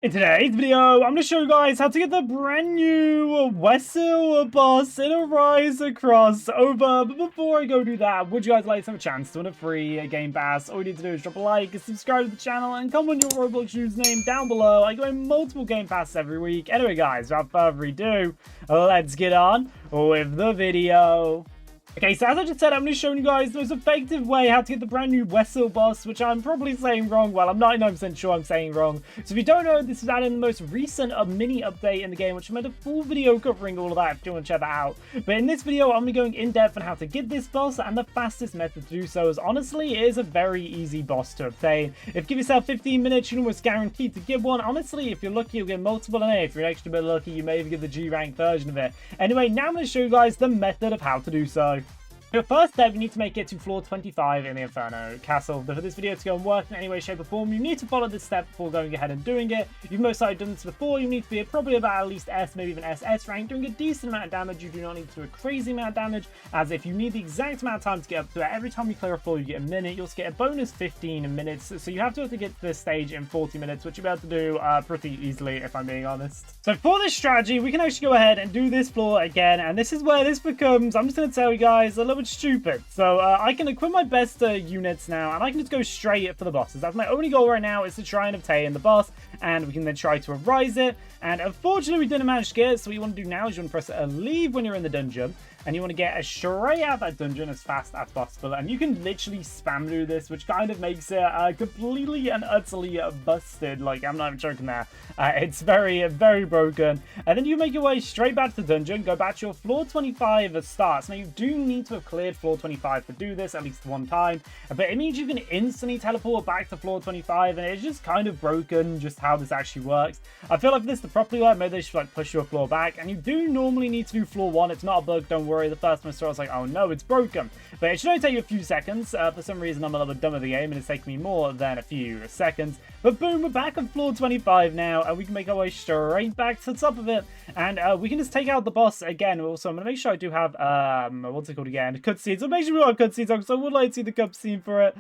In today's video, I'm going to show you guys how to get the brand new Wesil boss in a Rise Across over. But before I go do that, would you guys like to have a chance to win a free game pass? All you need to do is drop a like, subscribe to the channel, and comment your Roblox username down below. I go in multiple game passes every week. Anyway, guys, without further ado, let's get on with the video. Okay, so as I just said, I'm going to show you guys the most effective way how to get the brand new Wesil boss, which I'm probably saying wrong. Well, I'm 99% sure I'm saying wrong. So if you don't know, this is added in the most recent mini update in the game, which I made a full video covering all of that if you want to check that out. But in this video, I'm going to be going in depth on how to get this boss, and the fastest method to do so is honestly, it is a very easy boss to obtain. If you give yourself 15 minutes, you're almost guaranteed to get one. Honestly, if you're lucky, you'll get multiple, and if you're an extra bit lucky, you may even get the G rank version of it. Anyway, now I'm going to show you guys the method of how to do so. The first step, you need to make it to floor 25 in the Inferno Castle. For this video to go and work in any way, shape, or form, you need to follow this step before going ahead and doing it. You've most likely done this before. You need to be probably about at least S, maybe even SS rank, doing a decent amount of damage. You do not need to do a crazy amount of damage, as if you need the exact amount of time to get up to it, every time you clear a floor, you get a minute. You'll get a bonus 15 minutes, so you have to get to this stage in 40 minutes, which you'll be able to do pretty easily, if I'm being honest. So for this strategy, we can actually go ahead and do this floor again, and this is where this becomes, I'm just going to tell you guys, a little bit stupid. So I can equip my best units now, and I can just go straight for the bosses. That's my only goal right now, is to try and obtain the boss, and we can then try to rise it. And unfortunately, we didn't manage to get it, so what you want to do now is you want to press leave when you're in the dungeon, and you want to get straight out of that dungeon as fast as possible. And you can literally spam do this, which kind of makes it completely and utterly busted. Like, I'm not even joking there. It's very, very broken. And then you make your way straight back to the dungeon, go back to your floor 25 starts. Now, you do need to have cleared floor 25 to do this at least one time, but it means you can instantly teleport back to floor 25, and it's just kind of broken just how this actually works. I feel like for this to properly work, maybe they should like push your floor back, and you do normally need to do floor 1. It's not a bug, don't worry. The first time I saw it, I was like, oh no, it's broken. But it should only take you a few seconds. For some reason, I'm a little bit dumb at the game, and it's taking me more than a few seconds. But boom, we're back on floor 25 now, and we can make our way straight back to the top of it, and we can just take out the boss again. Also, I'm going to make sure I do have, what's it called again? Cutscenes. So make sure we got cutscenes on, because I would like to see the cutscene for it.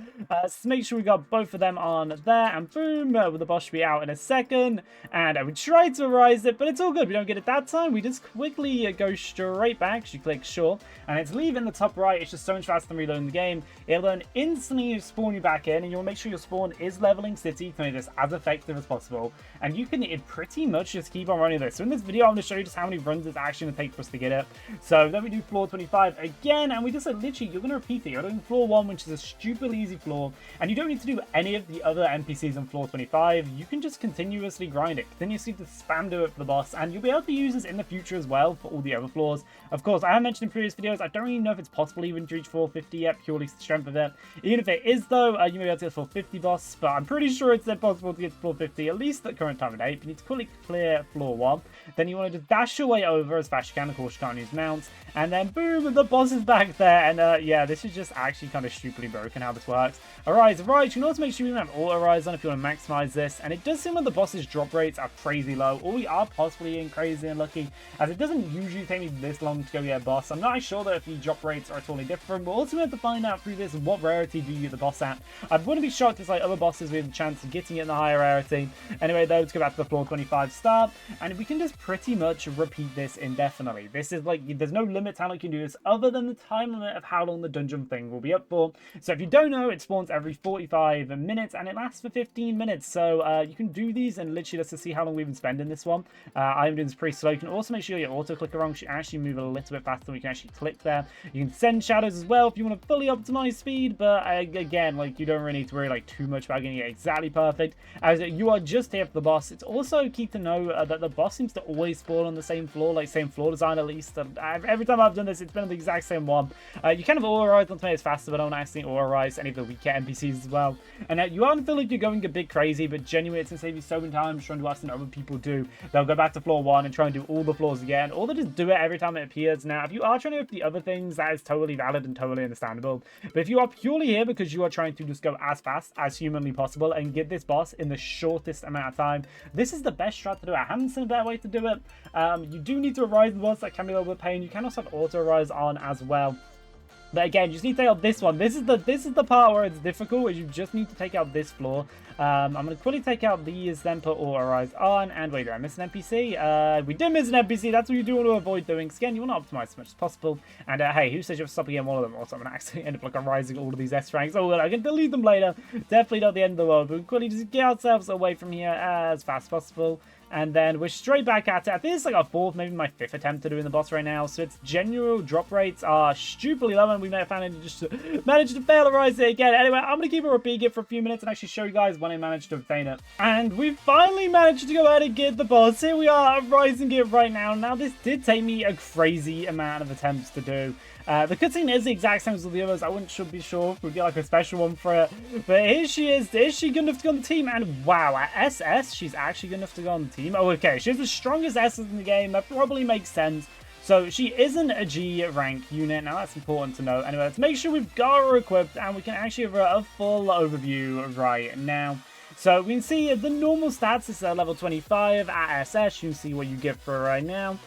So make sure we got both of them on there, and boom, the boss should be out in a second. And we tried to rise it, but it's all good. We don't get it that time. We just quickly go straight back. You click sure, and it's leave in the top right. It's just so much faster than reloading the game. It'll then instantly spawn you back in, and you want to make sure your spawn is leveling city to make this as effective as possible. And you can pretty much just keep on running this. So in this video, I'm going to show you just how many runs it's actually going to take for us to get it. So then we do floor 25 again, and we just literally, you're going to repeat it. You're doing floor 1, which is a stupidly easy floor, and you don't need to do any of the other NPCs on floor 25. You can just continuously grind it, continuously to spam do it for the boss, and you'll be able to use this in the future as well for all the other floors. Of course, I have mentioned in previous videos, I don't even know if it's possible even to reach 450 yet, purely the strength of it. Even if it is though, you may be able to get 450 boss, but I'm pretty sure it's possible to get to 450, at least at the current time of day. If you need to quickly clear floor 1, then you want to just dash your way over as fast as you can. Of course, you can't use mounts, and then boom, the boss is back there. And yeah, this is just actually kind of stupidly broken how this works. Arise, you can also make sure you have auto rise on if you want to maximize this, and it does seem like the boss's drop rates are crazy low, or we are possibly getting crazy and lucky, as it doesn't usually take me this long to go get a boss. I'm not sure that if the drop rates are totally different, but also we have to find out through this what rarity do you get the boss at. I wouldn't be shocked if like other bosses we have a chance of getting it in the higher rarity. Anyway, though, let's go back to the floor 25 start, and we can just pretty much repeat this indefinitely. This is like, there's no limit to how long you can do this other than the time limit of how long the dungeon thing will be up for. So if you don't know, it spawns every 45 minutes, and it lasts for 15 minutes. So you can do these, and literally let's just see how long we've been spending this one. I'm doing this pretty slow. You can also make sure your auto clicker on should actually move a little bit faster. We can actually click there. You can send shadows as well if you want to fully optimize speed, but again, like, you don't really need to worry like too much about getting it exactly perfect, as you are just here for the boss. It's also key to know that the boss seems to always spawn on the same floor, like same floor design at least. Every time I've done this, it's been on the exact same one. You kind of auto-rise on to make it faster, but don't actually auto-rise any of the weaker NPCs as well. And you aren't feel like you're going a bit crazy, but genuinely it's going to save you so many times trying to do than other people do. They'll go back to floor 1 and try and do all the floors again, or they'll just do it every time it appears. Now, if you are trying to do the other things, that is totally valid and totally understandable. But if you are purely here because you are trying to just go as fast as humanly possible and get this boss in the shortest amount of time, this is the best strat to do it. I haven't seen a better way to do it. You do need to arise the boss. That can be a little bit of pain. You can also have auto rise on as well. But again, you just need to take out this one. This is the part where it's difficult, is you just need to take out this floor. I'm going to quickly take out these, then put auto-rise on. And wait, did I miss an NPC? We did miss an NPC. That's what you do want to avoid doing. Again, you want to optimize as much as possible. And hey, who says you have to stop again one of them? Also, I'm going to accidentally end up like rising all of these S ranks. Oh, well, I can delete them later. Definitely not the end of the world. But we quickly just get ourselves away from here as fast as possible. And then we're straight back at it. I think it's like our fourth, maybe my fifth attempt to doing the boss right now. So its general drop rates are stupidly low, and we may have managed to fail to rise it again. Anyway, I'm going to keep it repeating it for a few minutes and actually show you guys when I managed to obtain it. And we finally managed to go ahead and get the boss. Here we are, rising it right now. Now, this did take me a crazy amount of attempts to do. The cutscene is the exact same as all the others. I should be sure if we get like a special one for it. But here she is. Is she good enough to go on the team? And wow, at SS, she's actually good enough to go on the team. Oh, okay. She's the strongest SS in the game. That probably makes sense. So she isn't a G rank unit. Now that's important to know. Anyway, let's make sure we've got her equipped and we can actually have a full overview right now. So we can see the normal stats is level 25 at SS. You can see what you get for right now,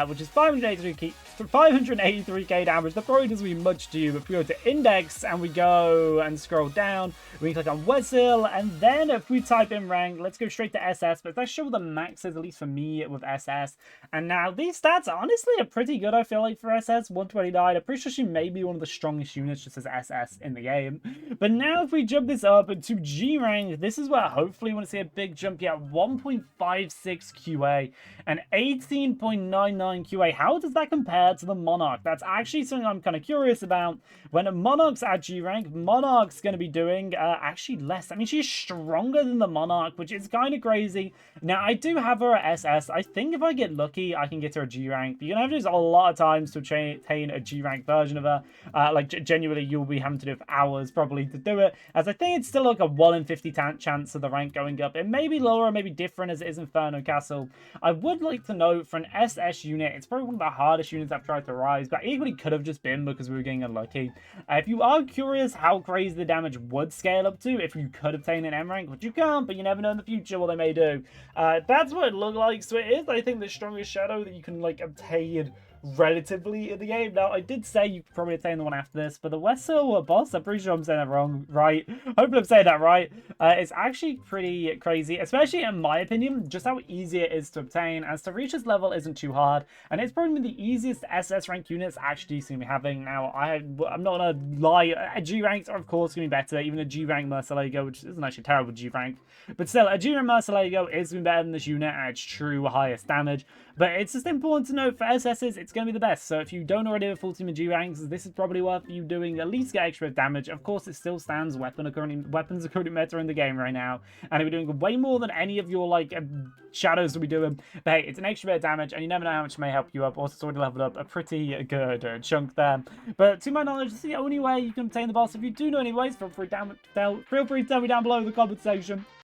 which is 583k damage. That probably doesn't mean much to you, but if we go to index and we go and scroll down, we can click on Wesil, and then if we type in rank, let's go straight to SS, but let's show what the max is, at least for me with SS. And now these stats honestly are pretty good, I feel like, for SS. 129, I'm pretty sure she may be one of the strongest units just as SS in the game. But now if we jump this up to G rank, this is where hopefully we want to see a big jump here. 1.56 QA and 18.99 QA. How does that compare to the Monarch? That's actually something I'm kind of curious about. When a Monarch's at G rank, Monarch's going to be doing actually less. I mean, she's stronger than the Monarch, which is kind of crazy. Now, I do have her at SS. I think if I get lucky, I can get her a G rank. But you're going to have to use a lot of times to obtain a G rank version of her. Like, genuinely, you'll be having to do it for hours probably to do it. As I think it's still like a 1 in 50 chance of the rank going up. It may be lower, maybe different as it is Inferno Castle. I would like to note, for an SS unit, it's probably one of the hardest units I've tried to rise, but equally could have just been because we were getting unlucky. If you are curious how crazy the damage would scale up to if you could obtain an M rank, which you can't, but you never know in the future what they may do. That's what it looked like. So it is, I think, the strongest shadow that you can like obtain relatively in the game. Now, I did say you could probably obtain the one after this, but the Wesil boss, I'm pretty sure I'm saying that wrong, right? Hopefully I'm saying that right. It's actually pretty crazy, especially in my opinion, just how easy it is to obtain, as to reach this level isn't too hard, and it's probably the easiest SS rank units actually seem to be having. Now, I'm not gonna lie, G ranks are of course gonna be better, even a G rank Mercilego, which isn't actually a terrible G rank, but still, a G rank Mercilego is gonna be better than this unit at its true highest damage. But it's just important to note, for SSs, it's going to be the best. So if you don't already have a full team of G ranks, this is probably worth you doing, at least get extra damage. Of course, it still stands weapons are currently meta in the game right now, and it'll be doing way more than any of your like shadows will be doing. But hey, it's an extra bit of damage, and you never know how much it may help you up. Also, it's already leveled up a pretty good chunk there. But to my knowledge, this is the only way you can obtain the boss. If you do know anyways, feel free to tell me down below in the comment section.